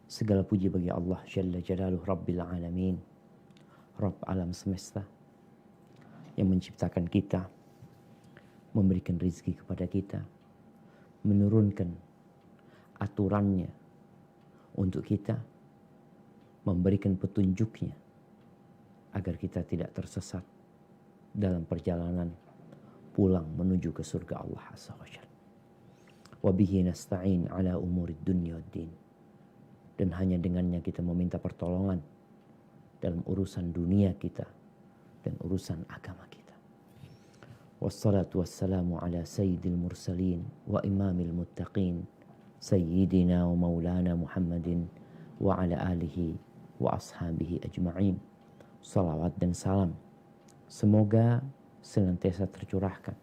Segala puji bagi Allah Jalla Jalaluh Rabbil Alamin, Rabb alam semesta, yang menciptakan kita, memberikan rizki kepada kita, menurunkan aturannya untuk kita, memberikan petunjuknya agar kita tidak tersesat dalam perjalanan pulang menuju ke surga Allah Azza wa Jalla. Wa bihi nasta'in ala umurid dunya wad din. Dan hanya dengannya kita meminta pertolongan dalam urusan dunia kita dan urusan agama kita. Wassalatu wassalamu ala sayyidil mursalin wa imamil muttaqin sayyidina wa maulana Muhammadin wa ala alihi wa ashabihi ajma'in. Salawat dan salam semoga senantiasa tercurahkan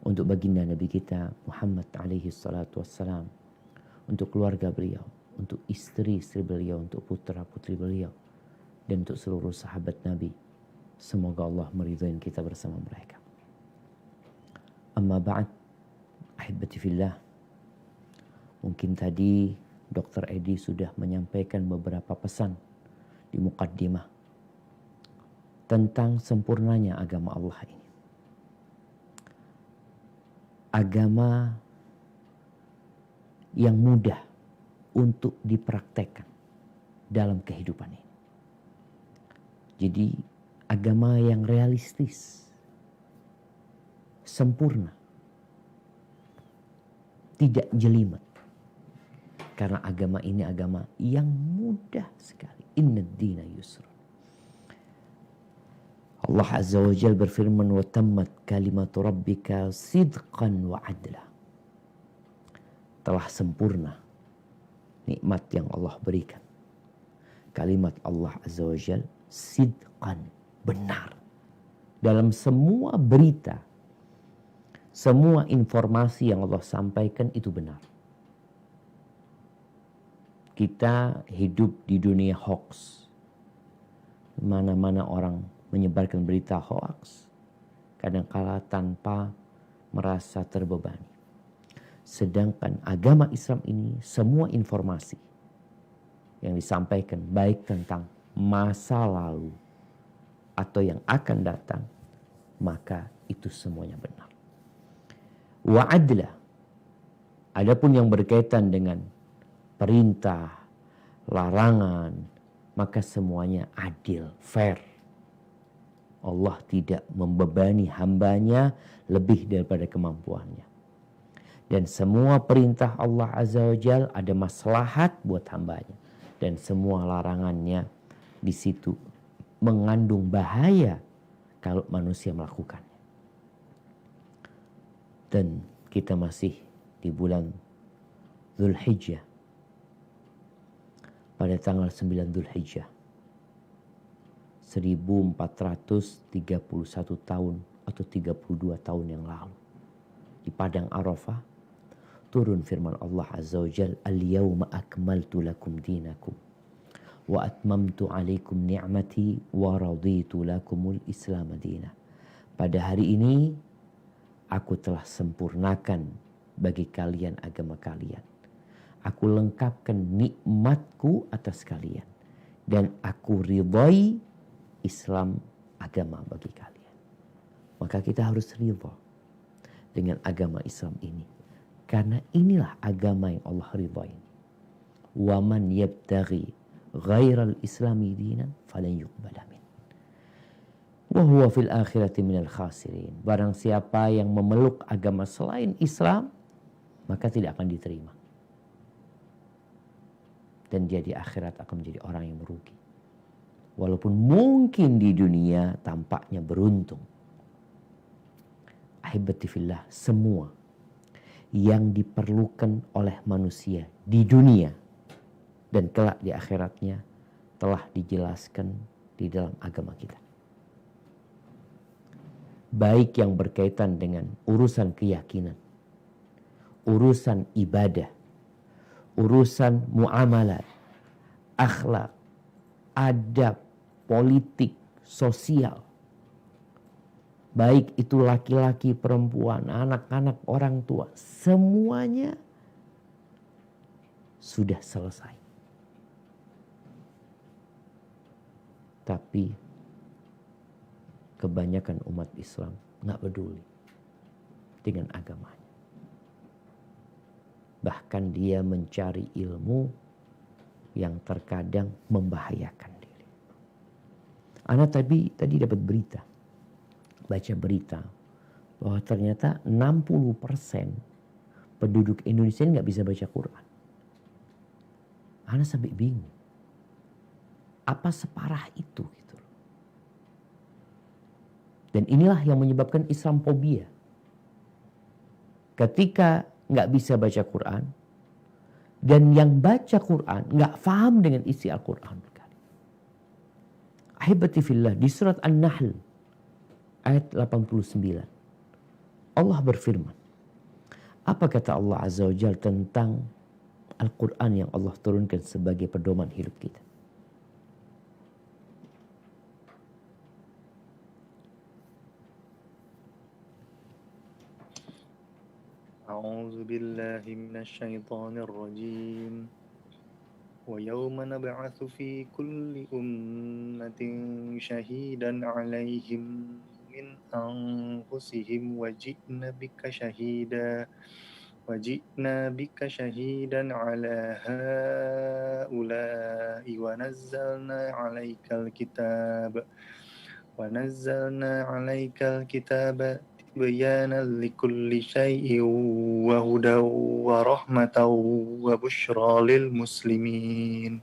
untuk baginda Nabi kita Muhammad alaihi salatu wassalam, untuk keluarga beliau, untuk istri-istri beliau, untuk putra-putri beliau, dan untuk seluruh sahabat Nabi. Semoga Allah meridhai kita bersama mereka. Amma ba'd, ahibati fillah. Mungkin tadi Dr. Edi sudah menyampaikan beberapa pesan di muqaddimah tentang sempurnanya agama Allah ini. Agama yang mudah untuk dipraktekkan dalam kehidupan ini. Jadi agama yang realistis, sempurna, tidak jelimet. Karena agama ini agama yang mudah sekali. Inna ad-dina yusra. Allah Azza wa Jalla berfirman, wa tammat kalimatu rabbika sidqan wa adla. Telah sempurna nikmat yang Allah berikan. Kalimat Allah Azza wa Jalla sidqan, benar. Dalam semua berita, semua informasi yang Allah sampaikan itu benar. Kita hidup di dunia hoax. Mana-mana orang menyebarkan berita hoax, kadangkala tanpa merasa terbebani. Sedangkan agama Islam ini semua informasi yang disampaikan baik tentang masa lalu atau yang akan datang, maka itu semuanya benar. Wa adla, adapun yang berkaitan dengan perintah, larangan, maka semuanya adil, fair. Allah tidak membebani hambanya lebih daripada kemampuannya. Dan semua perintah Allah Azza wa Jalla ada maslahat buat hambanya. Dan semua larangannya di situ mengandung bahaya kalau manusia melakukannya. Dan kita masih di bulan Dzulhijjah. Pada tanggal 9 Dzulhijjah. 1431 tahun atau 32 tahun yang lalu. Di padang Arafah turun firman Allah Azza wa Jalla, al-yawma akmaltu lakum dinakum wa atmamtu alaikum ni'mati wa raditu lakumul islam madinah. Pada hari ini aku telah sempurnakan bagi kalian agama kalian. Aku lengkapkan nikmatku atas kalian dan aku ridhai Islam agama bagi kalian. Maka kita harus ridha dengan agama Islam ini. Karena inilah agama yang Allah ridhai. Wa man yabtaghi ghairal islami dinan falan yuqbala min. Wa huwa fil akhirati minal khasirin. Barang siapa yang memeluk agama selain Islam, maka tidak akan diterima. Dan dia di akhirat akan menjadi orang yang merugi. Walaupun mungkin di dunia tampaknya beruntung. Ahibati fillah, semua yang diperlukan oleh manusia di dunia dan kelak di akhiratnya telah dijelaskan di dalam agama kita. Baik yang berkaitan dengan urusan keyakinan, urusan ibadah, urusan muamalat, akhlak, adab, politik, sosial. Baik itu laki-laki, perempuan, anak-anak, orang tua. Semuanya sudah selesai. Tapi kebanyakan umat Islam nggak peduli dengan agamanya. Bahkan dia mencari ilmu yang terkadang membahayakan diri. Ana tadi dapat berita, baca berita bahwa ternyata 60% penduduk Indonesia nggak bisa baca Quran. Ana sampai bingung. Apa separah itu gitu. Dan inilah yang menyebabkan Islamophobia. Ketika nggak bisa baca Quran, dan yang baca Quran nggak paham dengan isi Al-Quran. Ahibati fillah, di surat An-Nahl ayat 89. Allah berfirman. Apa kata Allah Azza wa Jalla tentang Al-Quran yang Allah turunkan sebagai pedoman hidup kita? أعوذ بالله من الشيطان الرجيم ويوم نبعث في كل أمة شهيدا عليهم من أنفسهم وجئنا بك شهيدا على هؤلاء ونزلنا عليك الكتاب بيانا لكل شيء وهدى ورحمة وبشرى للمسلمين.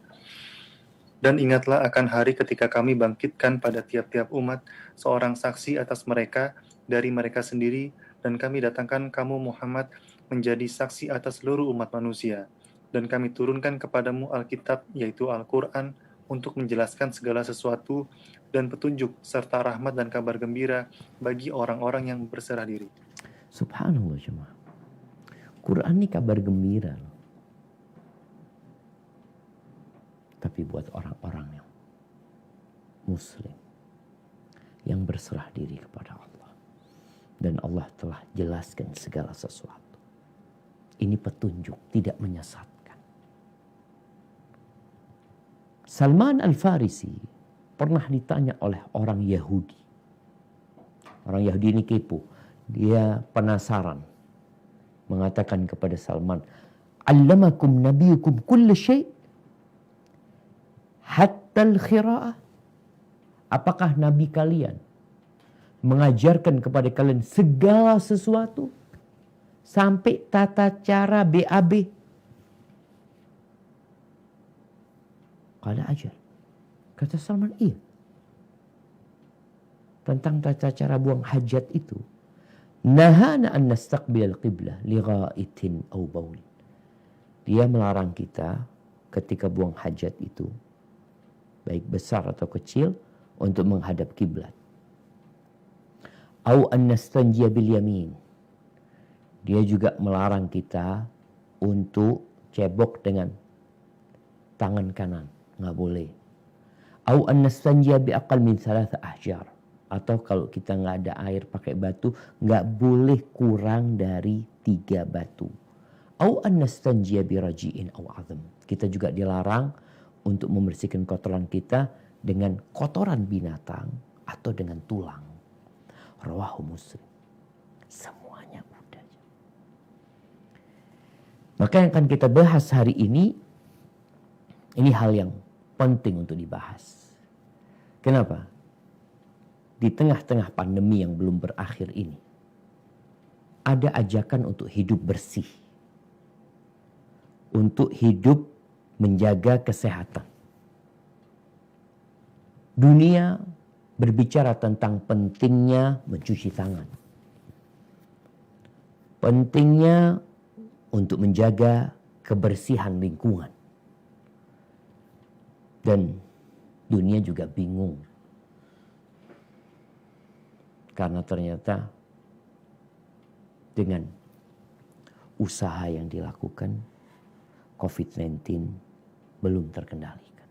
Dan ingatlah akan hari ketika kami bangkitkan pada tiap-tiap umat seorang saksi atas mereka dari mereka sendiri, dan kami datangkan kamu Muhammad menjadi saksi atas seluruh umat manusia. Dan kami turunkan kepadamu Alkitab, yaitu Al-Quran, untuk menjelaskan segala sesuatu dan petunjuk serta rahmat dan kabar gembira bagi orang-orang yang berserah diri. Subhanallah jemaah. Quran ini kabar gembira loh. Tapi buat orang-orang yang muslim, yang berserah diri kepada Allah. Dan Allah telah jelaskan segala sesuatu. Ini petunjuk, tidak menyesatkan. Salman Al-Farisi pernah ditanya oleh orang Yahudi. Orang Yahudi ini kepo. Dia penasaran. Mengatakan kepada Salman, "Allamakum nabiyukum kulla syai' hatta al-khira'ah." Apakah nabi kalian mengajarkan kepada kalian segala sesuatu sampai tata cara BAB? Qala ajal. Kata Salman, iya. Tentang tata cara buang hajat itu. Nahana an nastaqbil al-qiblah li ghaitin aw baul. Dia melarang kita ketika buang hajat itu, baik besar atau kecil, untuk menghadap kiblat. Aw an nastanjiya bil yamin. Dia juga melarang kita untuk cebok dengan tangan kanan, nggak boleh. Au an nastanjiya bi aqal min 3 ahjar. Atau kalau kita nggak ada air pakai batu, nggak boleh kurang dari 3 batu. Au an nastanjiya bi raji'in au azam. Kita juga dilarang untuk membersihkan kotoran kita dengan kotoran binatang atau dengan tulang. Rawahu Muslim. Semuanya udah. Maka yang akan kita bahas hari ini hal yang penting untuk dibahas. Kenapa? Di tengah-tengah pandemi yang belum berakhir ini, ada ajakan untuk hidup bersih. Untuk hidup menjaga kesehatan. Dunia berbicara tentang pentingnya mencuci tangan. Pentingnya untuk menjaga kebersihan lingkungan. Dan dunia juga bingung. Karena ternyata dengan usaha yang dilakukan, COVID-19 belum terkendalikan.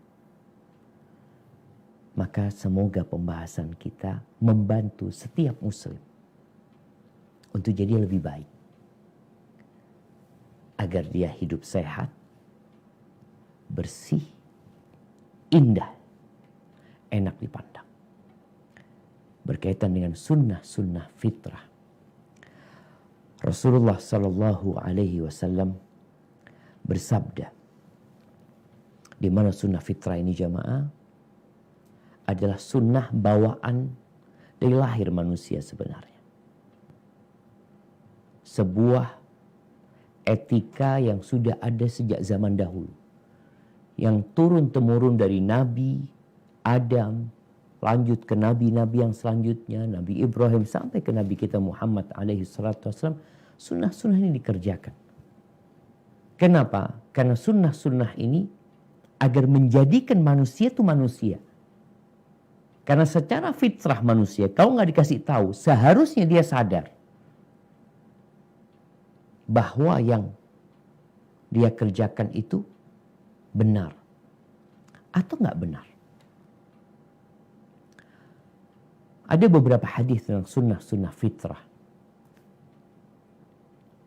Maka semoga pembahasan kita membantu setiap muslim untuk jadi lebih baik. Agar dia hidup sehat, bersih, indah, enak dipandang. Berkaitan dengan sunnah-sunnah fitrah. Rasulullah Sallallahu Alaihi Wasallam bersabda, di mana sunnah fitrah ini jamaah adalah sunnah bawaan dari lahir manusia sebenarnya. Sebuah etika yang sudah ada sejak zaman dahulu, yang turun-temurun dari Nabi Adam, lanjut ke nabi-nabi yang selanjutnya, Nabi Ibrahim sampai ke Nabi kita Muhammad alaihi salatu wasallam. Sunnah-sunnah ini dikerjakan. Kenapa? Karena sunnah-sunnah ini agar menjadikan manusia itu manusia. Karena secara fitrah manusia, kalau nggak dikasih tahu, seharusnya dia sadar bahwa yang dia kerjakan itu benar atau nggak benar. Ada beberapa hadis tentang sunnah-sunnah fitrah.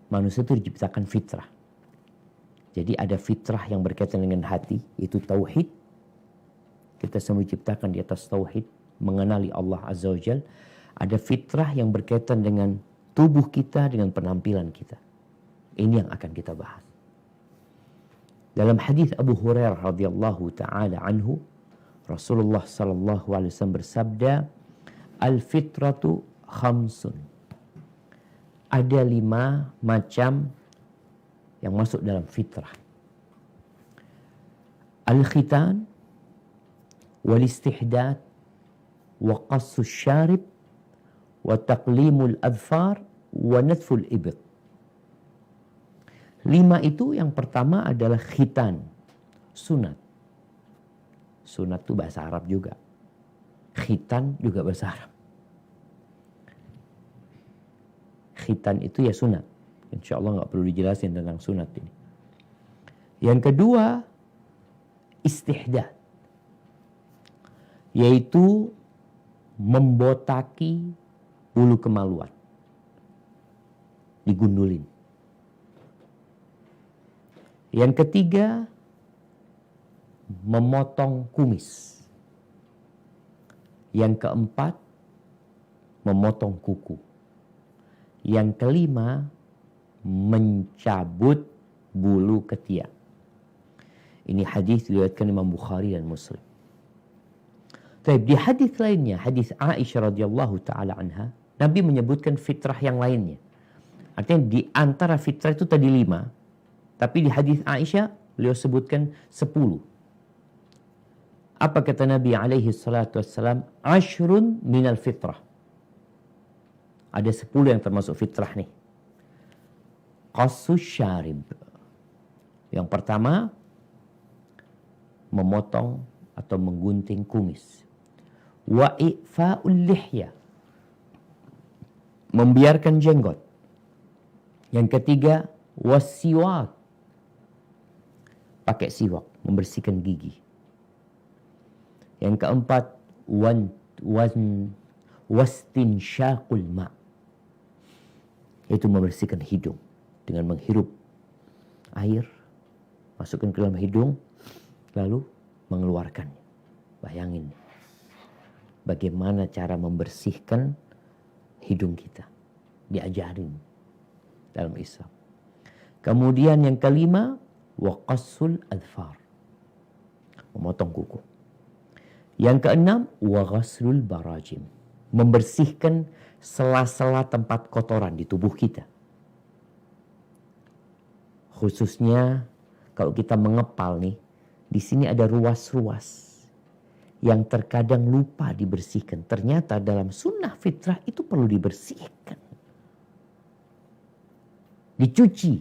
Manusia itu diciptakan fitrah. Jadi ada fitrah yang berkaitan dengan hati, yaitu tauhid. Kita semua diciptakan di atas tauhid, mengenali Allah Azza wa Jal. Ada fitrah yang berkaitan dengan tubuh kita, dengan penampilan kita. Ini yang akan kita bahas. Dalam hadis Abu Hurairah radhiyallahu taala anhu, Rasulullah sallallahu alaihi wasallam bersabda, "Al-fitratu khamsun." Ada 5 macam yang masuk dalam fitrah. Al-khitan, wal-istihdad, wa qassus syarib, wa taqlimul adfar, wa natful ibit. 5 itu yang pertama adalah khitan, sunat. Sunat itu bahasa Arab juga. Khitan juga bahasa Arab. Khitan itu ya sunat. Insya Allah nggak perlu dijelasin tentang sunat ini. Yang kedua, istihdad. Yaitu membotaki bulu kemaluan. Digundulin. Yang ketiga, memotong kumis. Yang keempat, memotong kuku. Yang kelima, mencabut bulu ketiak. Ini hadis diriwayatkan Imam Bukhari dan Muslim. Tapi di hadis lainnya, hadis Aisyah radhiyallahu taala anha, Nabi menyebutkan fitrah yang lainnya. Artinya di antara fitrah itu tadi 5, tapi di hadis Aisyah beliau sebutkan 10. Apa kata Nabi alaihi salatu wassalam? Ashrun minal fitrah. Ada 10 yang termasuk fitrah nih. Qassus syarib. Yang pertama, memotong atau menggunting kumis. Wa i'fa'ul lihya. Membiarkan jenggot. Yang ketiga, wasiwak. Pakai siwak, membersihkan gigi. Yang keempat, wastinsyaqul ma'. Yaitu membersihkan hidung dengan menghirup air, masukkan ke dalam hidung, lalu mengeluarkannya. Bayangin bagaimana cara membersihkan hidung kita. Diajarin dalam Islam. Kemudian yang kelima, waqassul adfar. Memotong kuku. Yang keenam, waghaslul barajim. Membersihkan sela-sela tempat kotoran di tubuh kita. Khususnya kalau kita mengepal nih, di sini ada ruas-ruas yang terkadang lupa dibersihkan. Ternyata dalam sunnah fitrah itu perlu dibersihkan. Dicuci.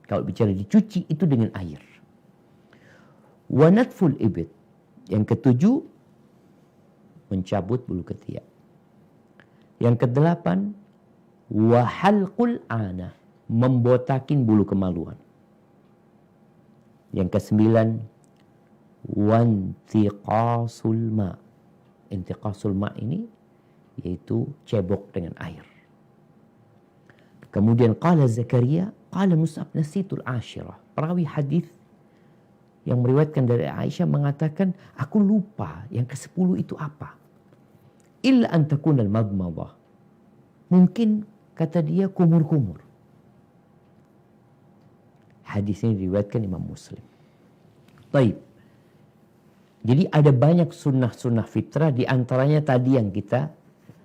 Kalau bicara dicuci itu dengan air. Wa natful ibit. Yang ketujuh, mencabut bulu ketiak. Yang kedelapan, wa halqul ana. Membotakin bulu kemaluan. Yang kesembilan, wantiqasul ma. Intiqasul ma ini yaitu cebok dengan air. Kemudian qala Zakaria, qala Mus'ab nasitul ashirah. Perawi hadis yang meriwayatkan dari Aisyah mengatakan, aku lupa yang ke-10 itu apa. Illa an takunal madmadah. Mungkin kata dia kumur-kumur. Hadis ini diriwayatkan Imam Muslim. Baik. Jadi ada banyak sunnah-sunnah fitrah, di antaranya tadi yang kita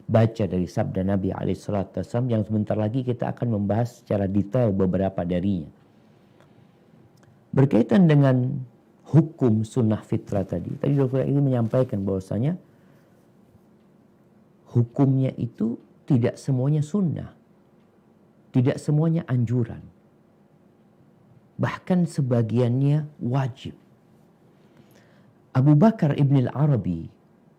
baca dari sabda Nabi SAW, yang sebentar lagi kita akan membahas secara detail beberapa darinya. Berkaitan dengan hukum sunnah fitrah tadi Dr. ini menyampaikan bahwasanya hukumnya itu tidak semuanya sunnah, tidak semuanya anjuran, bahkan sebagiannya wajib. Abu Bakar Ibn al-Arabi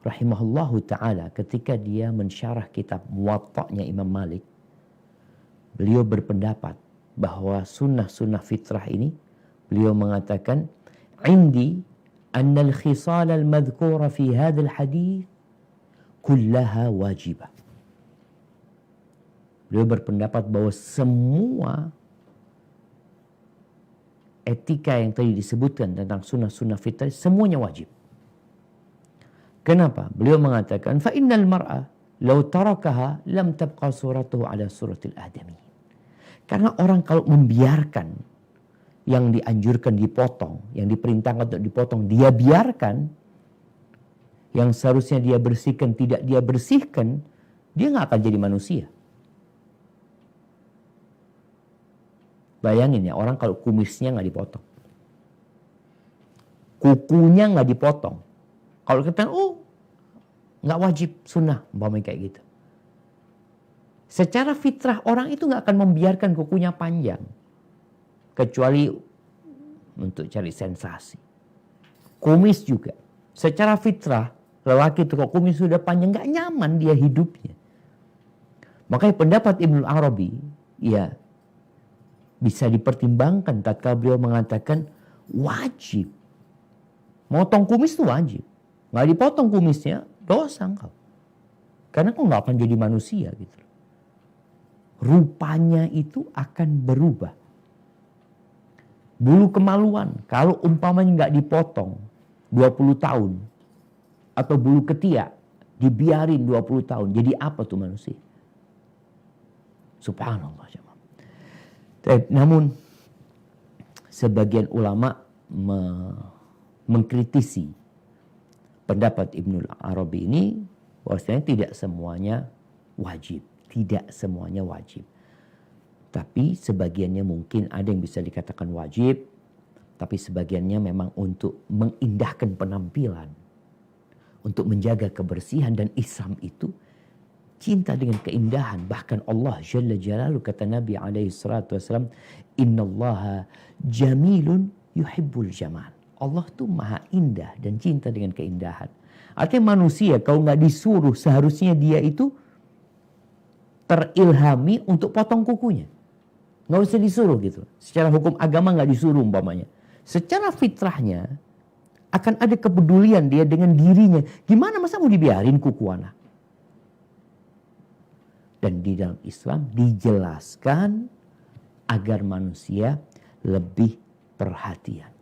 rahimahullahu ta'ala ketika dia mensyarah kitab Muwatta'nya Imam Malik, beliau berpendapat bahwa sunnah-sunnah fitrah ini, beliau mengatakan, "Indi anna al-khisal al-madhkura fi hadzal hadits kullaha wajibah." Beliau berpendapat bahwa semua etika yang tadi disebutkan tentang sunnah-sunnah fitrah semuanya wajib. Kenapa? Beliau mengatakan, fa innal mar'a law tarakaha lam tabqa suratuhu ala suratil adami. Karena orang kalau membiarkan yang dianjurkan dipotong, yang diperintahkan untuk dipotong, dia biarkan, yang seharusnya dia bersihkan tidak dia bersihkan, dia nggak akan jadi manusia. Bayangin ya, orang kalau kumisnya nggak dipotong, kukunya nggak dipotong, kalau kita nggak wajib sunnah, umpamanya kayak gitu. Secara fitrah orang itu nggak akan membiarkan kukunya panjang, kecuali untuk cari sensasi. Kumis juga, secara fitrah lelaki itu kalau kumis sudah panjang nggak nyaman dia hidupnya. Makanya pendapat Ibnu Arabi, ya bisa dipertimbangkan tatkala beliau mengatakan wajib. Motong kumis itu wajib. Nggak dipotong kumisnya, dosa engkau. Karena kau nggak akan jadi manusia gitu. Rupanya itu akan berubah. Bulu kemaluan, kalau umpamanya nggak dipotong 20 tahun. Atau bulu ketiak, dibiarin 20 tahun. Jadi apa tuh manusia? Subhanallah. Namun sebagian ulama mengkritisi pendapat Ibnu Arabi ini, bahwasanya tidak semuanya wajib, tidak semuanya wajib. Tapi sebagiannya mungkin ada yang bisa dikatakan wajib, tapi sebagiannya memang untuk mengindahkan penampilan, untuk menjaga kebersihan. Dan Islam itu cinta dengan keindahan. Bahkan Allah Jalla Jalaluhu, kata Nabi SAW, innallaha jamilun yuhibbul jamal. Allah tuh maha indah dan cinta dengan keindahan. Artinya manusia kalau nggak disuruh, seharusnya dia itu terilhami untuk potong kukunya. Nggak usah disuruh gitu. Secara hukum agama nggak disuruh umpamanya. Secara fitrahnya akan ada kepedulian dia dengan dirinya. Gimana masa mau dibiarin kuku anak? Dan di dalam Islam dijelaskan agar manusia lebih perhatian.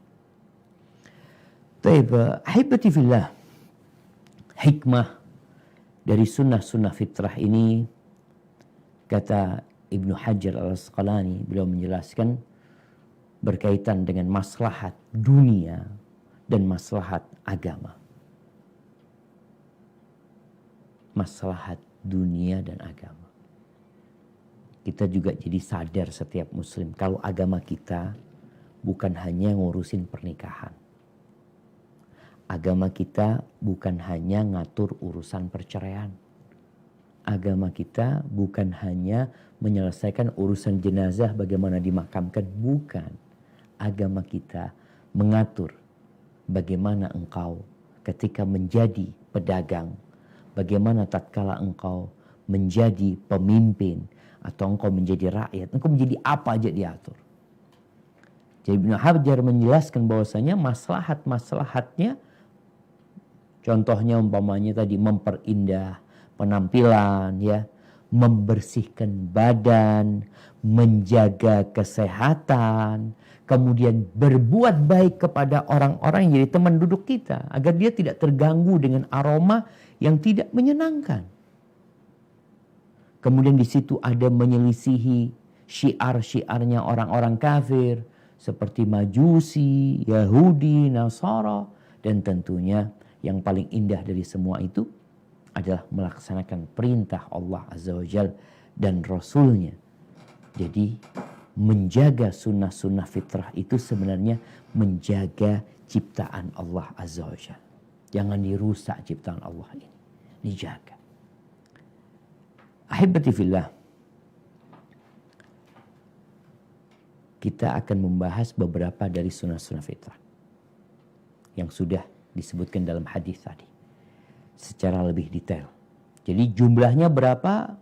Ahibati fillah, hikmah dari sunnah-sunnah fitrah ini, kata Ibnu Hajar al-Asqalani, beliau menjelaskan berkaitan dengan maslahat dunia dan maslahat agama. Maslahat dunia dan agama. Kita juga jadi sadar setiap muslim kalau agama kita bukan hanya ngurusin pernikahan. Agama kita bukan hanya ngatur urusan perceraian. Agama kita bukan hanya menyelesaikan urusan jenazah bagaimana dimakamkan, bukan. Agama kita mengatur bagaimana engkau ketika menjadi pedagang, bagaimana tatkala engkau menjadi pemimpin, atau engkau menjadi rakyat, engkau menjadi apa aja diatur. Jadi Ibnu Hajar menjelaskan bahwasanya maslahat-maslahatnya, contohnya umpamanya tadi memperindah penampilan, ya, membersihkan badan, menjaga kesehatan. kemudian berbuat baik kepada orang-orang yang jadi teman duduk kita, agar dia tidak terganggu dengan aroma yang tidak menyenangkan. Kemudian di situ ada menyelisihi syiar-syiarnya orang-orang kafir seperti Majusi, Yahudi, Nasara, dan tentunya yang paling indah dari semua itu adalah melaksanakan perintah Allah Azza wa Jalla dan Rasulnya. Jadi menjaga sunnah-sunnah fitrah itu sebenarnya menjaga ciptaan Allah Azza wa Jalla. Jangan dirusak ciptaan Allah ini, dijaga. Ahibati fillah, kita akan membahas beberapa dari sunnah-sunnah fitrah yang sudah disebutkan dalam hadis tadi secara lebih detail. Jadi jumlahnya berapa?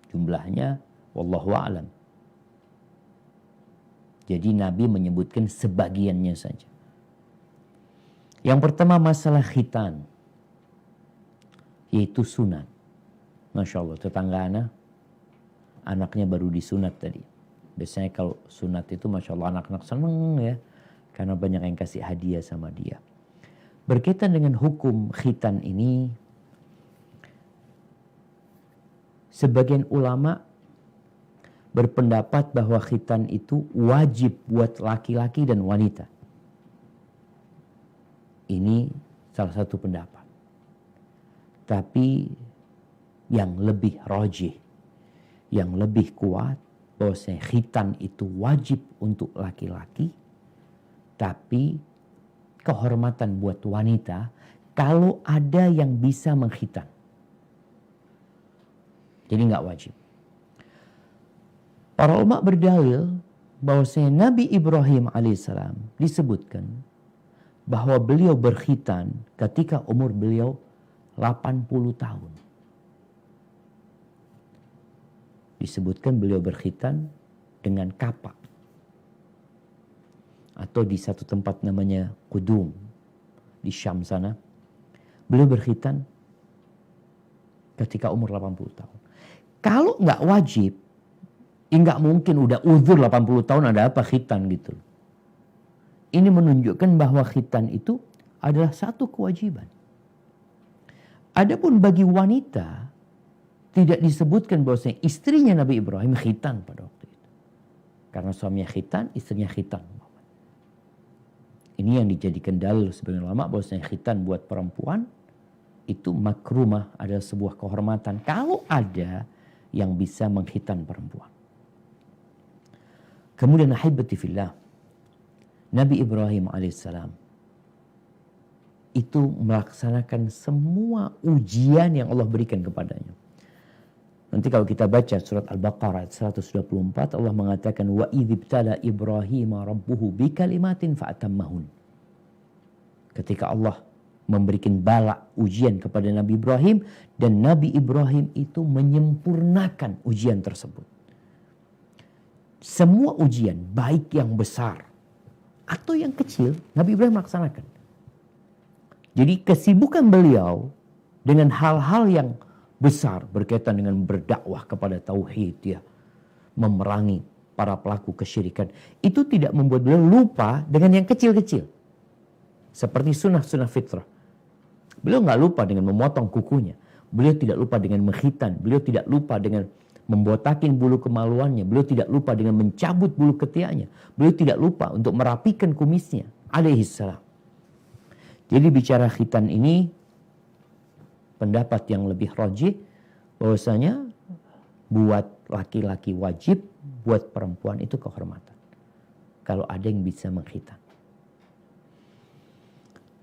Jumlahnya wallahu a'lam. Jadi Nabi menyebutkan sebagiannya saja. Yang pertama masalah khitan, yaitu sunat. Masya Allah, tetangga anaknya baru disunat tadi. Biasanya kalau sunat itu Masya Allah anak-anak seneng ya, karena banyak yang kasih hadiah sama dia. Berkaitan dengan hukum khitan ini, sebagian ulama berpendapat bahwa khitan itu wajib buat laki-laki dan wanita. Ini salah satu pendapat. Tapi yang lebih rajih, yang lebih kuat, bahwasanya khitan itu wajib untuk laki-laki, tapi kehormatan buat wanita kalau ada yang bisa mengkhitan. Jadi nggak wajib. Para ulama berdalil bahwasanya Nabi Ibrahim alaihissalam disebutkan bahwa beliau berkhitan ketika umur beliau 80 tahun. Disebutkan beliau berkhitan dengan kapak. Atau di satu tempat namanya Qudum di Syam sana. Beliau berkhitan ketika umur 80 tahun. Kalau nggak wajib, nggak mungkin udah uzur 80 tahun ada apa khitan gitu. Ini menunjukkan bahwa khitan itu adalah satu kewajiban. Adapun bagi wanita, tidak disebutkan bahwasanya istrinya Nabi Ibrahim khitan pada waktu itu. Karena suaminya khitan, istrinya khitan. Ini yang dijadikan dalil sebagian ulama bahwasanya khitan buat perempuan itu makrumah, adalah sebuah kehormatan kalau ada yang bisa mengkhitan perempuan. Kemudian ahibati fillah, Nabi Ibrahim alaihissalam itu melaksanakan semua ujian yang Allah berikan kepadanya. Nanti kalau kita baca surat Al-Baqarah ayat 124, Allah mengatakan wa idzibtala Ibrahim rabbuhu bikalimatin fa'atammahun. Ketika Allah memberikan bala ujian kepada Nabi Ibrahim dan Nabi Ibrahim itu menyempurnakan ujian tersebut. Semua ujian, baik yang besar atau yang kecil, Nabi Ibrahim melaksanakan. Jadi kesibukan beliau dengan hal-hal yang besar berkaitan dengan berdakwah kepada tauhid, ya, memerangi para pelaku kesyirikan, itu tidak membuat beliau lupa dengan yang kecil-kecil. Seperti sunnah-sunnah fitrah. Beliau nggak lupa dengan memotong kukunya. Beliau tidak lupa dengan mengkhitan. Beliau tidak lupa dengan membotakin bulu kemaluannya. Beliau tidak lupa dengan mencabut bulu ketiaknya. Beliau tidak lupa untuk merapikan kumisnya. Alaihissalam. Jadi bicara khitan ini, pendapat yang lebih rajih bahwasanya buat laki-laki wajib, buat perempuan itu kehormatan. Kalau ada yang bisa mengkhitan.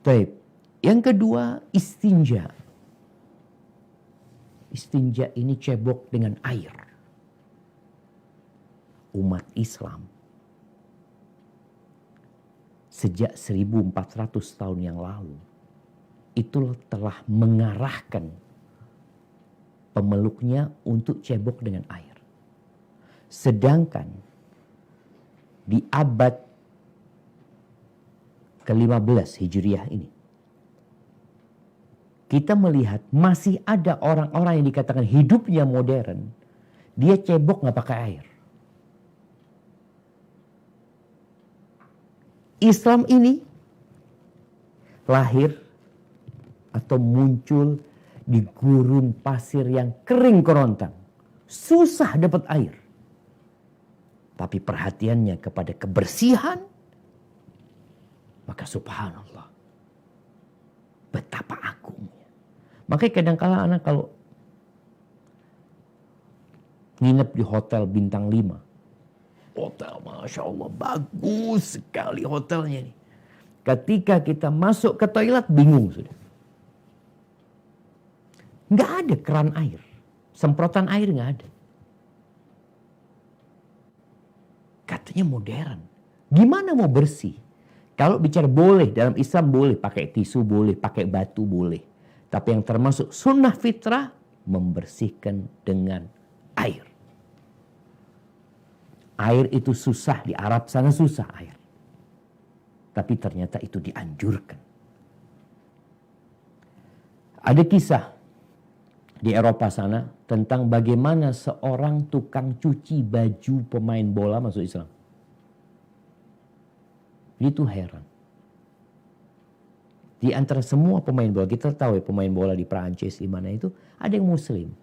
Baik. Yang kedua, istinja. Istinja ini cebok dengan air. Umat Islam sejak 1400 tahun yang lalu itu telah mengarahkan pemeluknya untuk cebok dengan air. Sedangkan di abad ke-15 Hijriah ini, kita melihat masih ada orang-orang yang dikatakan hidupnya modern, dia cebok nggak pakai air. Islam ini lahir atau muncul di gurun pasir yang kering kerontang. Susah dapat air. Tapi perhatiannya kepada kebersihan, maka subhanallah, betapa agungnya. Makanya kadang-kala anak kalau nginep di hotel bintang 5. Hotel Masya Allah bagus sekali hotelnya nih. Ketika kita masuk ke toilet bingung sudah. Nggak ada keran air. Semprotan air nggak ada. Katanya modern. Gimana mau bersih? Kalau bicara boleh, dalam Islam boleh. Pakai tisu boleh, pakai batu boleh. Tapi yang termasuk sunnah fitrah, membersihkan dengan air. Air itu susah, di Arab sana susah air. Tapi ternyata itu dianjurkan. Ada kisah di Eropa sana tentang bagaimana seorang tukang cuci baju pemain bola masuk Islam. Itu heran. Di antara semua pemain bola, kita tahu ya pemain bola di Perancis di mana itu, ada yang muslim.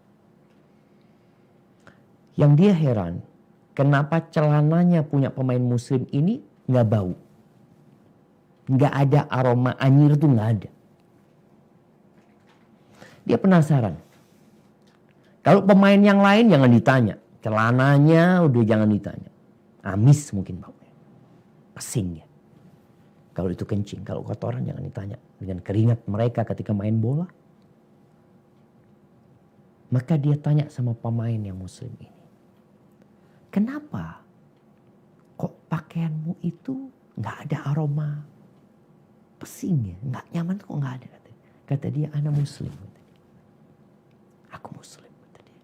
Yang dia heran, kenapa celananya punya pemain muslim ini nggak bau? Nggak ada aroma anyir tuh nggak ada. Dia penasaran. Kalau pemain yang lain jangan ditanya. Celananya udah jangan ditanya. Amis mungkin baunya. Pesing ya. Kalau itu kencing, kalau kotoran jangan ditanya. Dengan keringat mereka ketika main bola. Maka dia tanya sama pemain yang muslim ini. Kenapa kok pakaianmu itu gak ada aroma pesing ya? Gak nyaman kok gak ada. Kata dia, ana muslim. Aku muslim. Kata dia.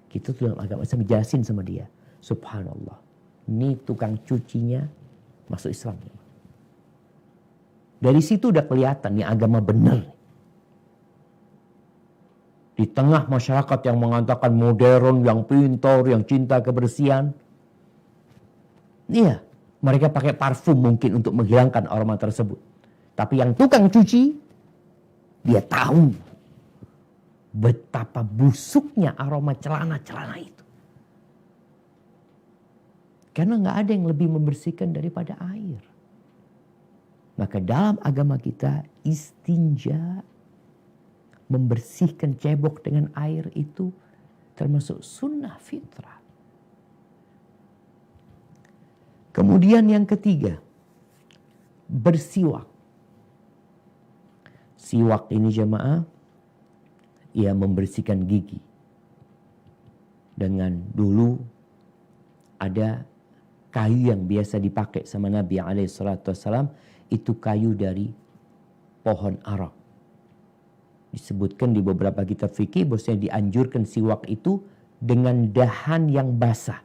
Kita tuh dalam agama Islam dijelasin sama dia. Subhanallah. Ini tukang cucinya masuk Islam. Dari situ udah kelihatan nih agama benar. Di tengah masyarakat yang mengatakan modern, yang pintar, yang cinta kebersihan. Iya, mereka pakai parfum mungkin untuk menghilangkan aroma tersebut. Tapi yang tukang cuci, dia tahu betapa busuknya aroma celana-celana itu. Karena nggak ada yang lebih membersihkan daripada air. Maka dalam agama kita istinja, membersihkan cebok dengan air itu termasuk sunnah fitrah. Kemudian yang ketiga, bersiwak. Siwak ini jemaah, ia membersihkan gigi. Dengan dulu ada kayu yang biasa dipakai sama Nabi SAW, itu kayu dari pohon arak. Disebutkan di beberapa kitab fikih bahwasanya dianjurkan siwak itu dengan dahan yang basah,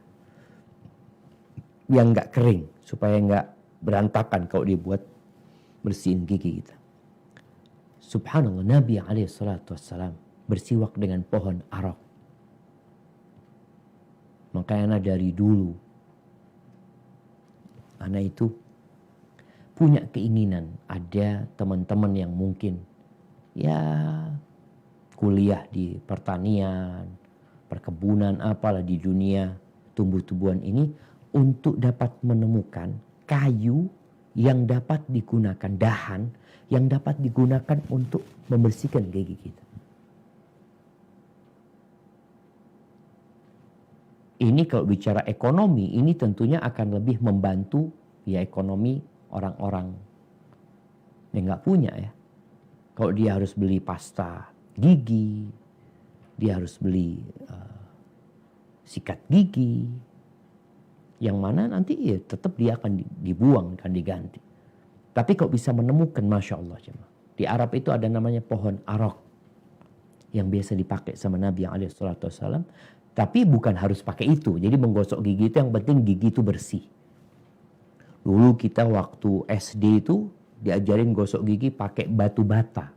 yang nggak kering, supaya nggak berantakan kalau dibuat bersihin gigi kita. Subhanallah, Nabi SAW bersiwak dengan pohon arak. Makanya dari dulu anak itu punya keinginan ada teman-teman yang mungkin ya kuliah di pertanian, perkebunan, apalah di dunia tumbuh-tumbuhan ini, untuk dapat menemukan kayu yang dapat digunakan, dahan yang dapat digunakan untuk membersihkan gigi kita. Ini kalau bicara ekonomi, ini tentunya akan lebih membantu ya ekonomi orang-orang yang nggak punya ya. Kalau dia harus beli pasta gigi, dia harus beli sikat gigi, yang mana nanti ya tetap dia akan dibuang, akan diganti. Tapi kalau bisa menemukan, Masya Allah, di Arab itu ada namanya pohon arak yang biasa dipakai sama Nabi SAW. Tapi bukan harus pakai itu. Jadi menggosok gigi itu yang penting gigi itu bersih. Dulu kita waktu SD itu diajarin gosok gigi pakai batu bata.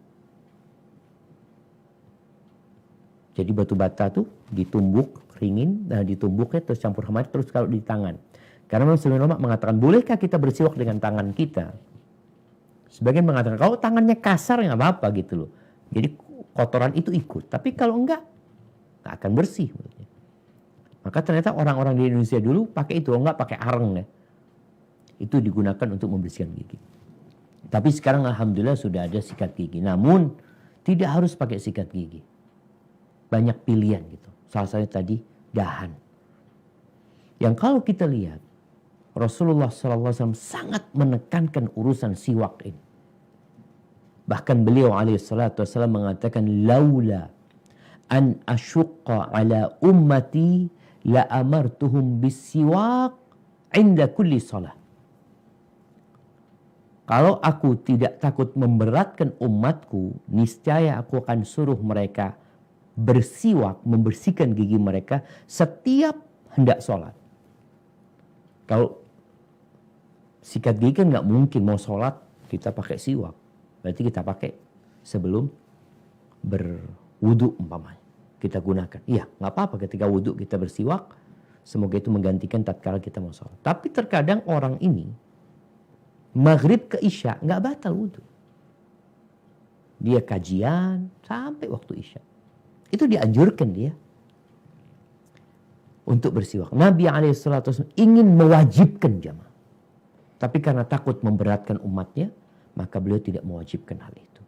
Jadi batu bata tuh ditumbuk, ringin, nah ditumbuknya terus campur sama air, terus kalau di tangan. Karena sebagian ulama mengatakan, bolehkah kita bersiwak dengan tangan kita? Sebagian mengatakan, kalau tangannya kasar nggak apa-apa gitu loh. Jadi kotoran itu ikut. Tapi kalau enggak, nggak akan bersih. Maka ternyata orang-orang di Indonesia dulu pakai itu, enggak pakai areng ya. Itu digunakan untuk membersihkan gigi. Tapi sekarang alhamdulillah sudah ada sikat gigi. Namun tidak harus pakai sikat gigi. Banyak pilihan gitu. Salah satunya tadi dahan. Yang kalau kita lihat Rasulullah SAW sangat menekankan urusan siwak ini. Bahkan beliau alaihissalatu wassalam mengatakan, laula an asyuqqa ala ummati la amartuhum bisiwak inda kulli salah. Kalau aku tidak takut memberatkan umatku, niscaya aku akan suruh mereka bersiwak, membersihkan gigi mereka setiap hendak sholat. Kalau sikat gigi kan nggak mungkin mau sholat kita pakai siwak. Berarti kita pakai sebelum berwudu umpamanya. Kita gunakan. Iya, nggak apa-apa ketika wudu kita bersiwak. Semoga itu menggantikan tatkala kita mau sholat. Tapi terkadang orang ini maghrib ke isya nggak batal wudu. Dia kajian sampai waktu isya. Itu dianjurkan dia untuk bersiwak. Nabi SAW ingin mewajibkan jamaah. Tapi karena takut memberatkan umatnya, maka beliau tidak mewajibkan hal itu.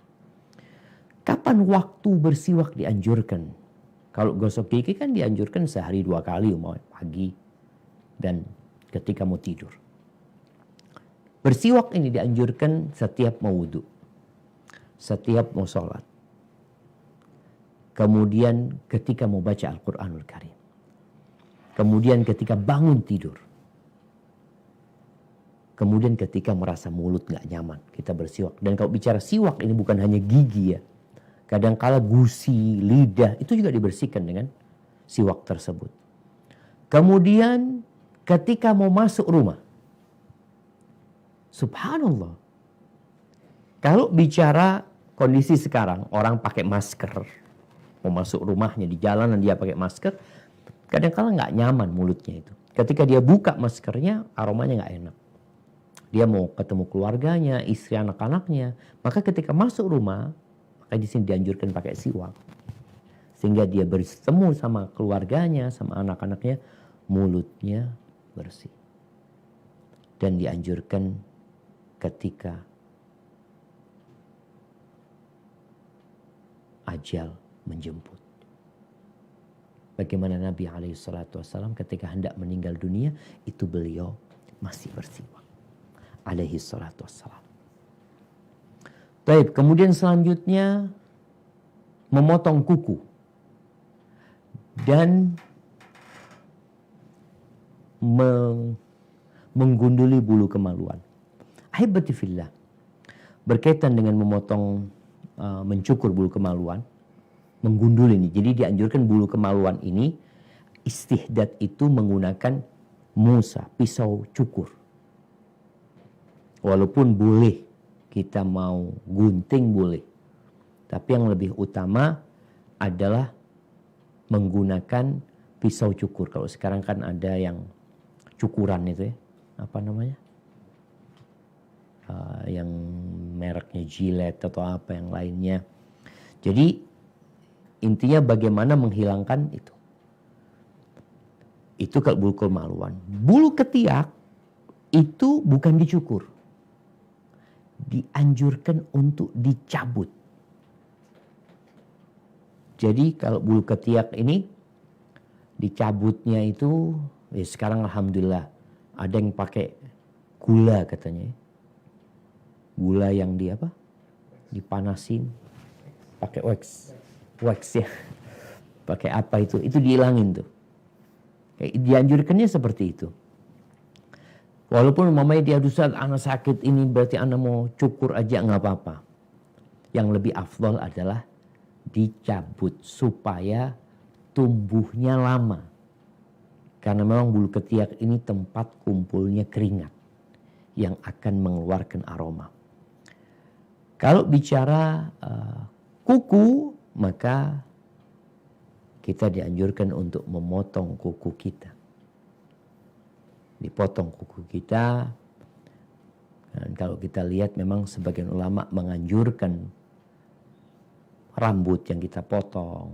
Kapan waktu bersiwak dianjurkan? Kalau gosok gigi kan dianjurkan sehari 2 kali, pagi dan ketika mau tidur. Bersiwak ini dianjurkan setiap mau wudu, setiap mau sholat. Kemudian ketika mau baca Al-Quranul Karim. Kemudian ketika bangun tidur. Kemudian ketika merasa mulut gak nyaman, kita bersiwak. Dan kalau bicara siwak ini bukan hanya gigi ya. Kadangkala gusi, lidah, itu juga dibersihkan dengan siwak tersebut. Kemudian ketika mau masuk rumah. Subhanallah. Kalau bicara kondisi sekarang, orang pakai masker. Mau masuk rumahnya di jalanan dia pakai masker. Kadang-kadang gak nyaman mulutnya itu. Ketika dia buka maskernya, aromanya gak enak. Dia mau ketemu keluarganya, istri, anak-anaknya. Maka ketika masuk rumah, maka di sini dianjurkan pakai siwak. Sehingga dia bertemu sama keluarganya, sama anak-anaknya, mulutnya bersih. Dan dianjurkan ketika ajal menjemput. Bagaimana Nabi SAW ketika hendak meninggal dunia, itu beliau masih bersiwak. Alaihissalatu. Baik, kemudian selanjutnya memotong kuku dan menggunduli bulu kemaluan. Ahibati fillah, berkaitan dengan memotong, mencukur bulu kemaluan, menggundul ini. Jadi dianjurkan bulu kemaluan ini, istihdad itu menggunakan musa, pisau cukur. Walaupun boleh kita mau gunting boleh. Tapi yang lebih utama adalah menggunakan pisau cukur. Kalau sekarang kan ada yang cukuran itu ya. Apa namanya? Yang mereknya Gillette atau apa yang lainnya. Jadi intinya bagaimana menghilangkan itu. Itu kalau bulu kemaluan. Bulu ketiak itu bukan dicukur. Dianjurkan untuk dicabut. Jadi kalau bulu ketiak ini dicabutnya itu, ya sekarang alhamdulillah ada yang pakai gula katanya. Gula yang dipanasin, pakai wax ya. Pakai apa itu dihilangin tuh. Dianjurkannya seperti itu. Walaupun mamanya dia Ustaz, anak sakit ini berarti anak mau cukur aja nggak apa-apa. Yang lebih afdal adalah dicabut supaya tumbuhnya lama. Karena memang bulu ketiak ini tempat kumpulnya keringat yang akan mengeluarkan aroma. Kalau bicara kuku, maka kita dianjurkan untuk memotong kuku kita. dipotong kuku kita. Dan kalau kita lihat memang sebagian ulama menganjurkan rambut yang kita potong,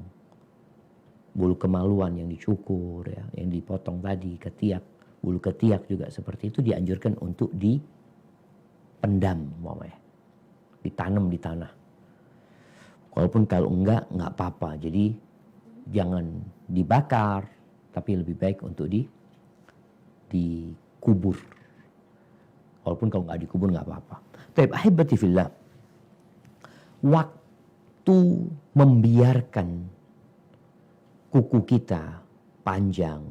bulu kemaluan yang dicukur, ya, yang dipotong tadi, ketiak, bulu ketiak juga seperti itu dianjurkan untuk dipendam, ditanam di tanah. Walaupun kalau enggak apa-apa. Jadi jangan dibakar, tapi lebih baik untuk dikubur. Walaupun kalau nggak dikubur nggak apa-apa. Tapi ahibati fillah, waktu membiarkan kuku kita panjang,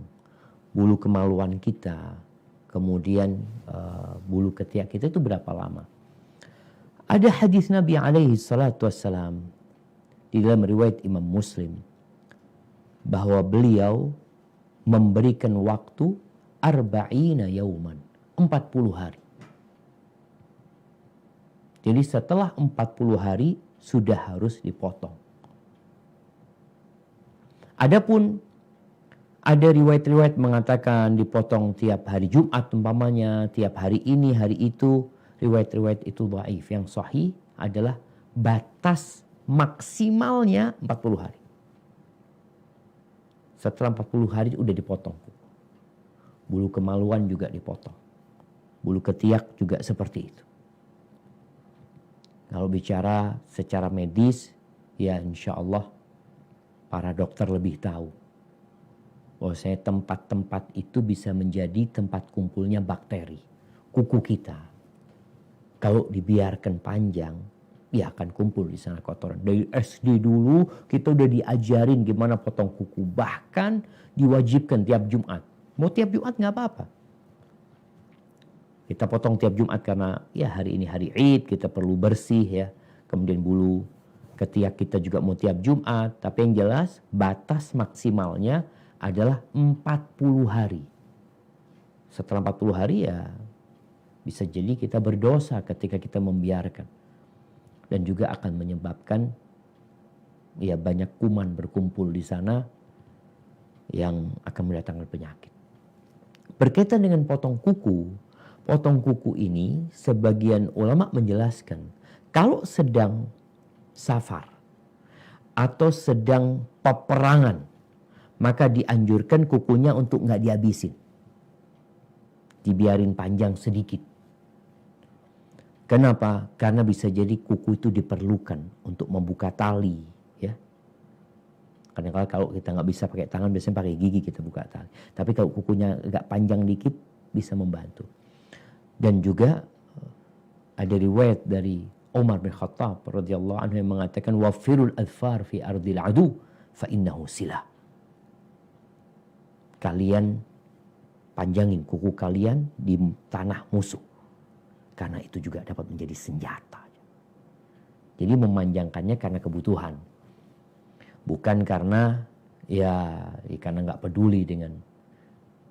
bulu kemaluan kita, kemudian bulu ketiak kita itu berapa lama? Ada hadis Nabi alaihi salatu wassalam di dalam riwayat Imam Muslim bahwa beliau memberikan waktu arba'ina yauman, 40 hari. Jadi setelah 40 hari sudah harus dipotong. Adapun ada riwayat-riwayat mengatakan dipotong tiap hari Jumat umpamanya, tiap hari ini, hari itu. Riwayat-riwayat itu dhaif. Yang sahih adalah batas maksimalnya 40 hari. Setelah 40 hari udah dipotong. Bulu kemaluan juga dipotong. Bulu ketiak juga seperti itu. Kalau bicara secara medis, ya insya Allah para dokter lebih tahu. Bahwasanya tempat-tempat itu bisa menjadi tempat kumpulnya bakteri. Kuku kita, kalau dibiarkan panjang, ya akan kumpul di sana kotoran. Dari SD dulu kita udah diajarin gimana potong kuku. Bahkan diwajibkan tiap Jumat. Mau tiap Jumat nggak apa-apa. Kita potong tiap Jumat karena ya hari ini hari Id, kita perlu bersih ya. Kemudian bulu ketiak kita juga mau tiap Jumat. Tapi yang jelas batas maksimalnya adalah 40 hari. Setelah 40 hari ya bisa jadi kita berdosa ketika kita membiarkan. Dan juga akan menyebabkan ya banyak kuman berkumpul di sana yang akan mendatangkan penyakit. Berkaitan dengan potong kuku ini sebagian ulama menjelaskan kalau sedang safar atau sedang peperangan maka dianjurkan kukunya untuk nggak dihabisin. Dibiarin panjang sedikit. Kenapa? Karena bisa jadi kuku itu diperlukan untuk membuka tali, ya. Karena kalau kita nggak bisa pakai tangan, biasanya pakai gigi kita buka tali. Tapi kalau kukunya agak panjang dikit, bisa membantu. Dan juga ada riwayat dari Umar bin Khattab radhiyallahu anhu yang mengatakan wafirul adfar fi ardil adu fa innahu silah. Kalian panjangin kuku kalian di tanah musuh. Karena itu juga dapat menjadi senjata. Jadi memanjangkannya karena kebutuhan. Bukan karena karena nggak peduli dengan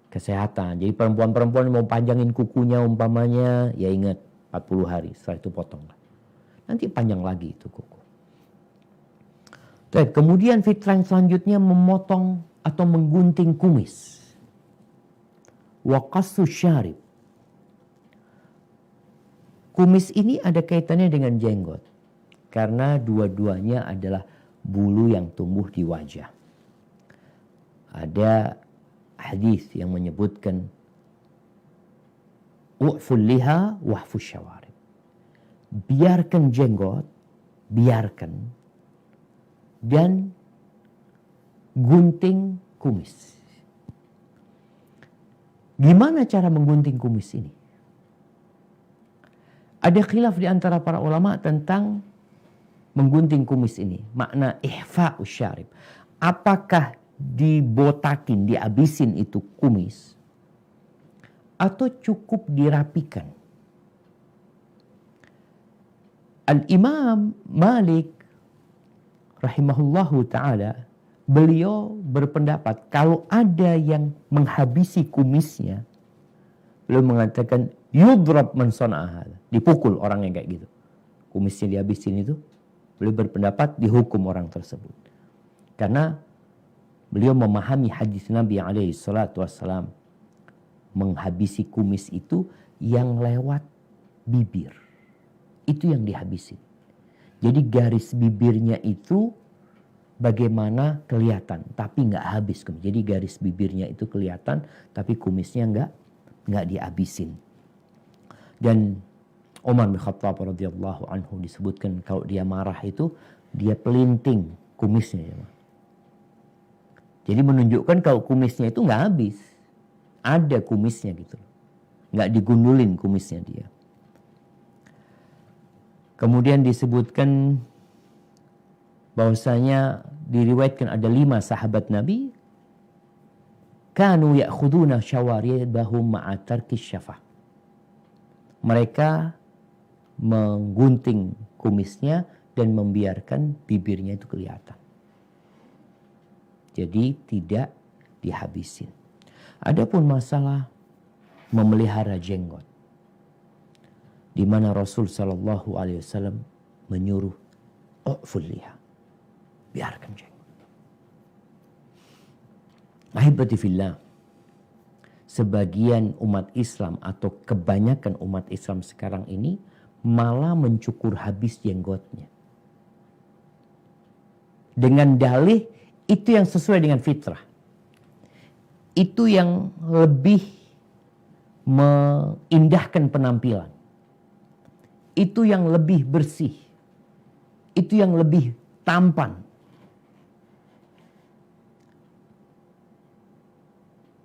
kesehatan. Jadi perempuan-perempuan mau panjangin kukunya umpamanya, ya ingat 40 hari setelah itu potong. Nanti panjang lagi itu kuku. Kemudian fitrah selanjutnya memotong atau menggunting kumis. Wa qassu syarib. Kumis ini ada kaitannya dengan jenggot. Karena dua-duanya adalah bulu yang tumbuh di wajah. Ada hadis yang menyebutkan u'ful liha wahfus syawarib. Biarkan jenggot, biarkan. Dan gunting kumis. Gimana cara menggunting kumis ini? Ada khilaf di antara para ulama tentang menggunting kumis ini. Makna ihfa'us syarib. Apakah dibotakin, dihabisin itu kumis? Atau cukup dirapikan? Al-Imam Malik rahimahullahu ta'ala, beliau berpendapat kalau ada yang menghabisi kumisnya, beliau mengatakan yudrab man sana'a, dipukul orang yang kayak gitu. Kumisnya dihabisin itu, beliau berpendapat dihukum orang tersebut. Karena beliau memahami hadis Nabi alaihi salatu wassalam, menghabisi kumis itu yang lewat bibir. Itu yang dihabisin. Jadi garis bibirnya itu bagaimana kelihatan, tapi nggak habis. Jadi garis bibirnya itu kelihatan, tapi kumisnya nggak dihabisin. Dan Umar bin Khattab radhiyallahu anhu disebutkan kalau dia marah itu dia pelinting kumisnya. Jadi menunjukkan kalau kumisnya itu nggak habis, ada kumisnya gitu, nggak digundulin kumisnya dia. Kemudian disebutkan bahwasanya diriwayatkan ada 5 sahabat Nabi kanu ya'khuduna syawaribahum ma'a tarkis syafah. Mereka menggunting kumisnya dan membiarkan bibirnya itu kelihatan. Jadi tidak dihabisin. Adapun masalah memelihara jenggot, di mana Rasul Shallallahu Alaihi Wasallam menyuruh u'ful liha, biarkan jenggot. Ahibati fillah, sebagian umat Islam atau kebanyakan umat Islam sekarang ini malah mencukur habis jenggotnya. Dengan dalih itu yang sesuai dengan fitrah. Itu yang lebih mengindahkan penampilan. Itu yang lebih bersih. Itu yang lebih tampan.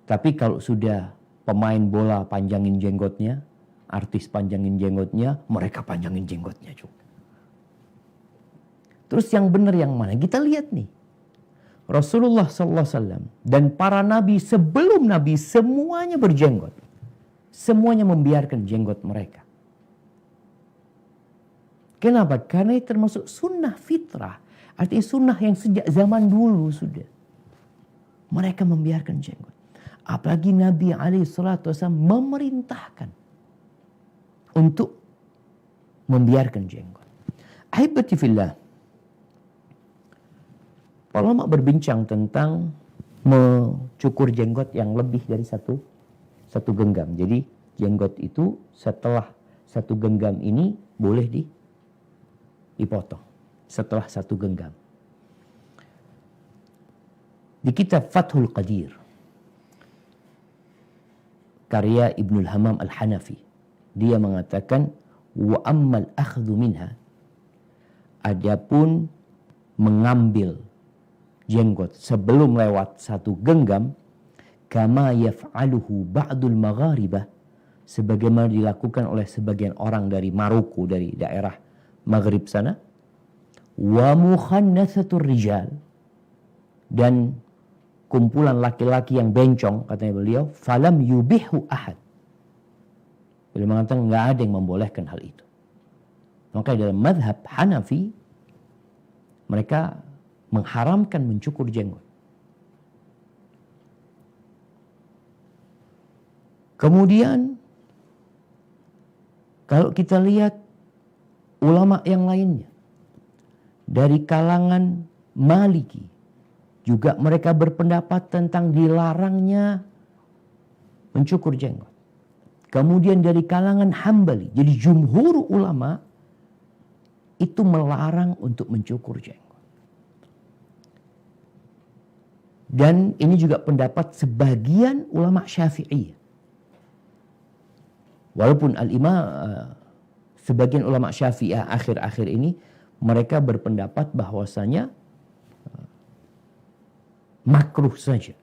Tapi kalau sudah pemain bola panjangin jenggotnya, artis panjangin jenggotnya, mereka panjangin jenggotnya juga. Terus yang benar yang mana? Kita lihat nih. Rasulullah SAW dan para nabi sebelum nabi semuanya berjenggot. Semuanya membiarkan jenggot mereka. Kenapa? Karena itu termasuk sunnah fitrah. Artinya sunnah yang sejak zaman dulu sudah. Mereka membiarkan jenggot. Apalagi Nabi SAW memerintahkan untuk membiarkan jenggot. Ahibati fillah. Para ulama berbincang tentang mencukur jenggot yang lebih dari satu genggam. Jadi jenggot itu setelah 1 genggam ini boleh dipotong. Setelah 1 genggam. Di kitab Fathul Qadir, karya Ibnul Hammam Al-Hanafi, dia mengatakan wa ammal akhdhu minha, adapun mengambil jenggot sebelum lewat 1 genggam, kama yaf'aluhu ba'dul magharibah, sebagaimana dilakukan oleh sebagian orang dari Maroko, dari daerah Maghrib sana, wa mukhannatsatur rijal, dan kumpulan laki-laki yang bencong, katanya beliau, falam yubihu ahad. Beliau mengatakan nggak ada yang membolehkan hal itu. Maka dalam mazhab Hanafi mereka mengharamkan mencukur jenggot. Kemudian kalau kita lihat ulama yang lainnya dari kalangan Maliki juga mereka berpendapat tentang dilarangnya mencukur jenggot. Kemudian dari kalangan Hambali, jadi jumhur ulama itu melarang untuk mencukur jenggot. Dan ini juga pendapat sebagian ulama Syafi'i. Walaupun sebagian ulama Syafi'i akhir-akhir ini mereka berpendapat bahwasanya makruh saja.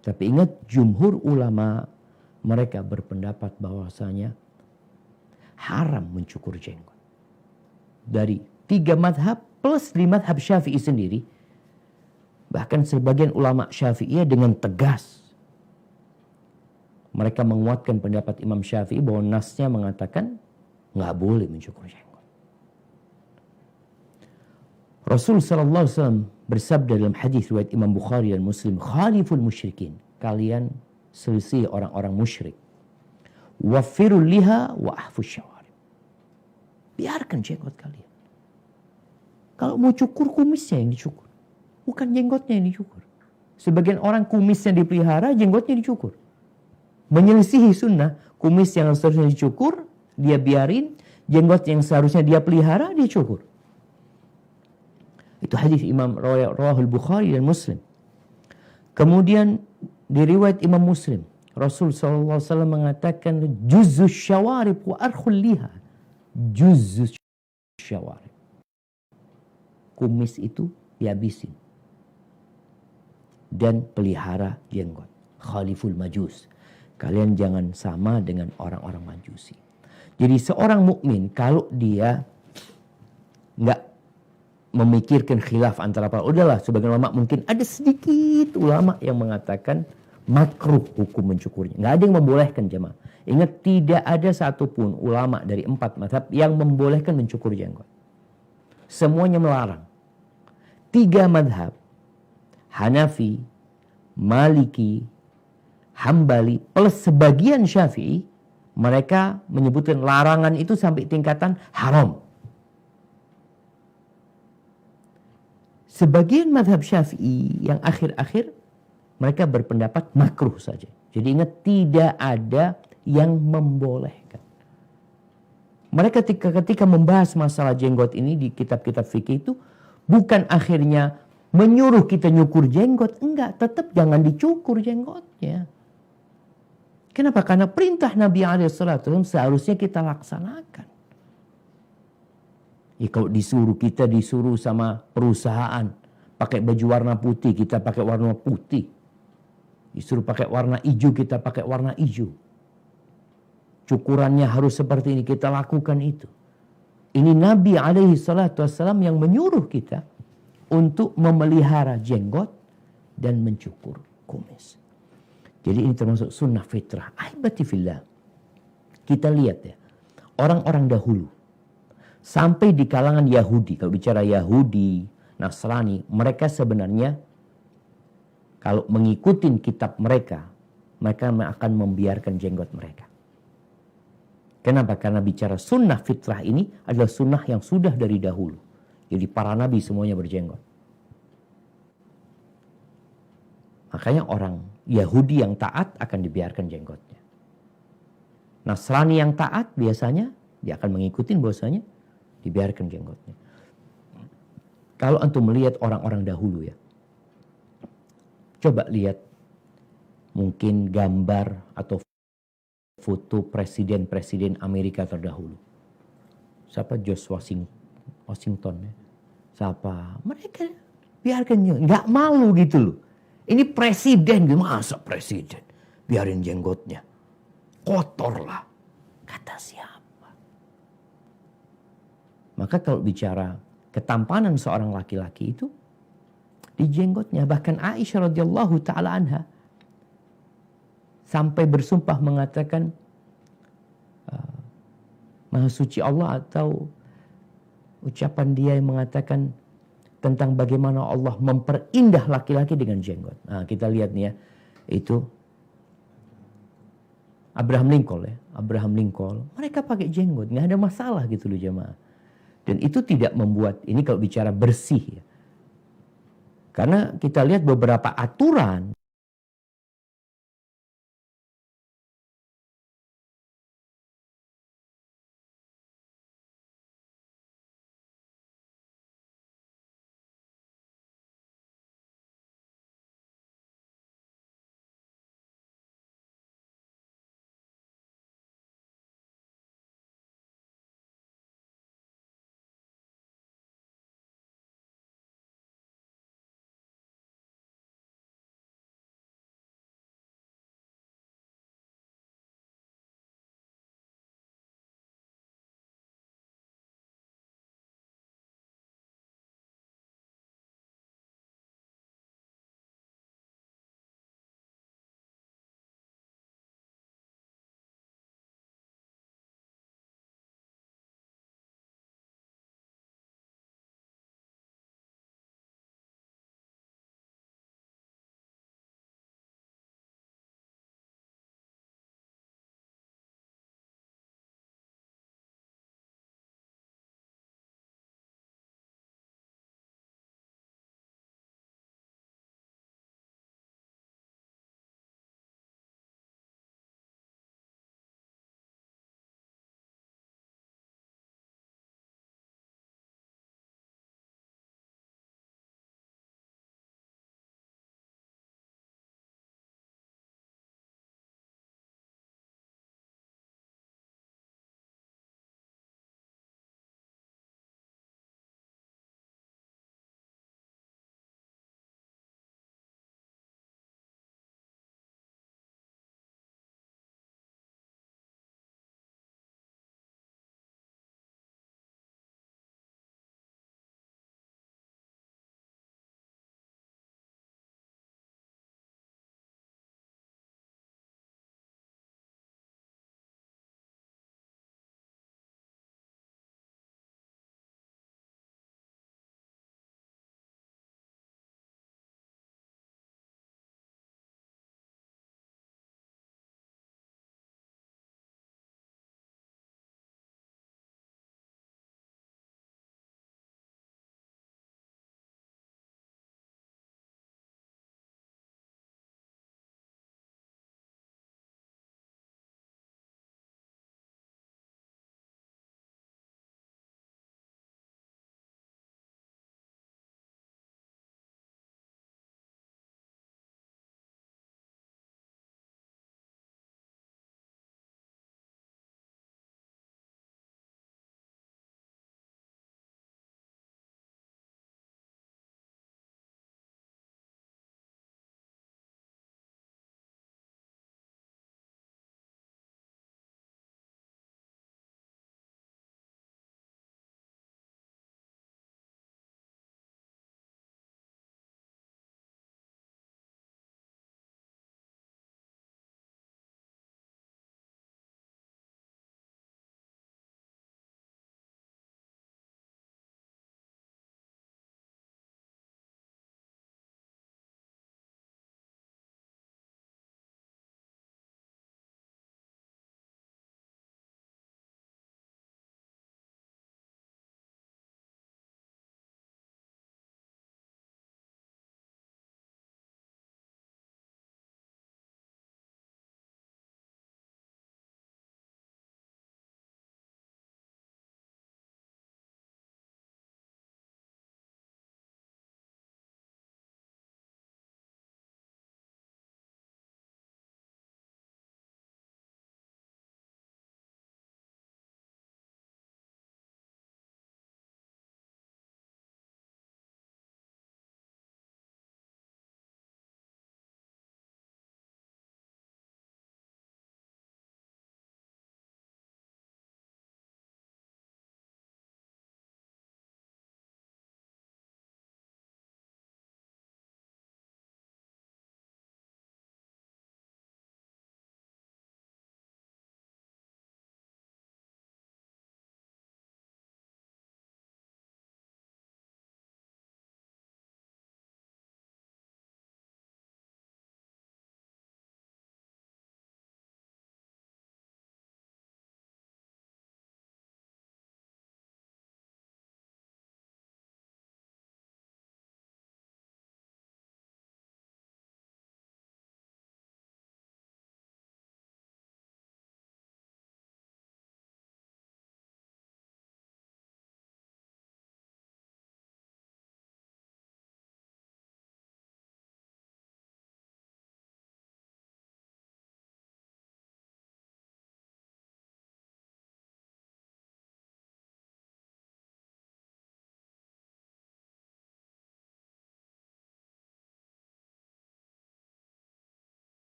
Tapi ingat, jumhur ulama mereka berpendapat bahwasanya haram mencukur jenggot. Dari 3 madhab plus di madhab Syafi'i sendiri, bahkan sebagian ulama Syafi'iyah dengan tegas mereka menguatkan pendapat Imam Syafi'i bahwa nasnya mengatakan nggak boleh mencukur jenggot. Rasul sallallahu alaihi wasallam bersabda dalam hadis riwayat Imam Bukhari dan Muslim, khaliful musyrikin, kalian selisih orang-orang musyrik. Waffirul liha wa ahfus syawarib. Biarkan jenggot kalian. Kalau mau cukur, kumisnya yang dicukur, bukan jenggotnya yang dicukur. Sebagian orang kumisnya dipelihara, jenggotnya dicukur. menyelisihi sunnah. Kumis yang seharusnya dicukur, dia biarin. Jenggot yang seharusnya dia pelihara, dia cukur. Itu hadis Imam Rawahul Bukhari dan Muslim. Kemudian di riwayat Imam Muslim, Rasul SAW mengatakan juzus syawarib wa arkhul liha. Juzus syawarib. Kumis itu dihabisin. Dan pelihara jenggot. Khaliful majus. Kalian jangan sama dengan orang-orang majusi. Jadi seorang mukmin kalau dia nggak memikirkan khilaf antara para udahlah, sebagian ulama mungkin ada sedikit ulama yang mengatakan makruh hukum mencukurnya. Nggak ada yang membolehkan jemaah. Ingat, tidak ada satupun ulama dari 4 mazhab yang membolehkan mencukur jenggot. Semuanya melarang. 3 mazhab, Hanafi, Maliki, Hambali, plus sebagian Syafi'i, mereka menyebutkan larangan itu sampai tingkatan haram. Sebagian mazhab Syafi'i yang akhir-akhir, mereka berpendapat makruh saja. Jadi ingat, tidak ada yang membolehkan. Mereka ketika membahas masalah jenggot ini di kitab-kitab fikih itu, bukan akhirnya menyuruh kita nyukur jenggot. Enggak, tetap jangan dicukur jenggotnya. Kenapa? Karena perintah Nabi SAW seharusnya kita laksanakan. Ya, kalau kita disuruh sama perusahaan pakai baju warna putih, kita pakai warna putih. Disuruh pakai warna hijau, kita pakai warna hijau. Cukurannya harus seperti ini, kita lakukan itu. Ini Nabi SAW yang menyuruh kita untuk memelihara jenggot dan mencukur kumis. Jadi ini termasuk sunnah fitrah. Ahibati fillah. Kita lihat ya, orang-orang dahulu, sampai di kalangan Yahudi, kalau bicara Yahudi, Nasrani, mereka sebenarnya kalau mengikuti kitab mereka, mereka akan membiarkan jenggot mereka. Kenapa? Karena bicara sunnah fitrah ini adalah sunnah yang sudah dari dahulu. Jadi para nabi semuanya berjenggot. Makanya orang Yahudi yang taat akan dibiarkan jenggotnya. Nasrani yang taat biasanya dia akan mengikuti bahwasanya dibiarkan jenggotnya. Kalau antum melihat orang-orang dahulu ya, coba lihat mungkin gambar atau foto presiden-presiden Amerika terdahulu. Siapa? George Washington ya. Siapa? Mereka biarkan jenggot, nggak malu gitu loh. Ini presiden, masa presiden biarin jenggotnya kotor lah, kata siapa? Maka kalau bicara ketampanan seorang laki-laki itu di jenggotnya, bahkan Aisyah radhiyallahu taala anha sampai bersumpah mengatakan Maha suci Allah, atau ucapan dia yang mengatakan tentang bagaimana Allah memperindah laki-laki dengan jenggot. Nah, kita lihat nih ya, itu Abraham Lincoln ya. Abraham Lincoln, mereka pakai jenggot, nggak ada masalah gitu loh jemaah. Dan itu tidak membuat, ini kalau bicara bersih ya. Karena kita lihat beberapa aturan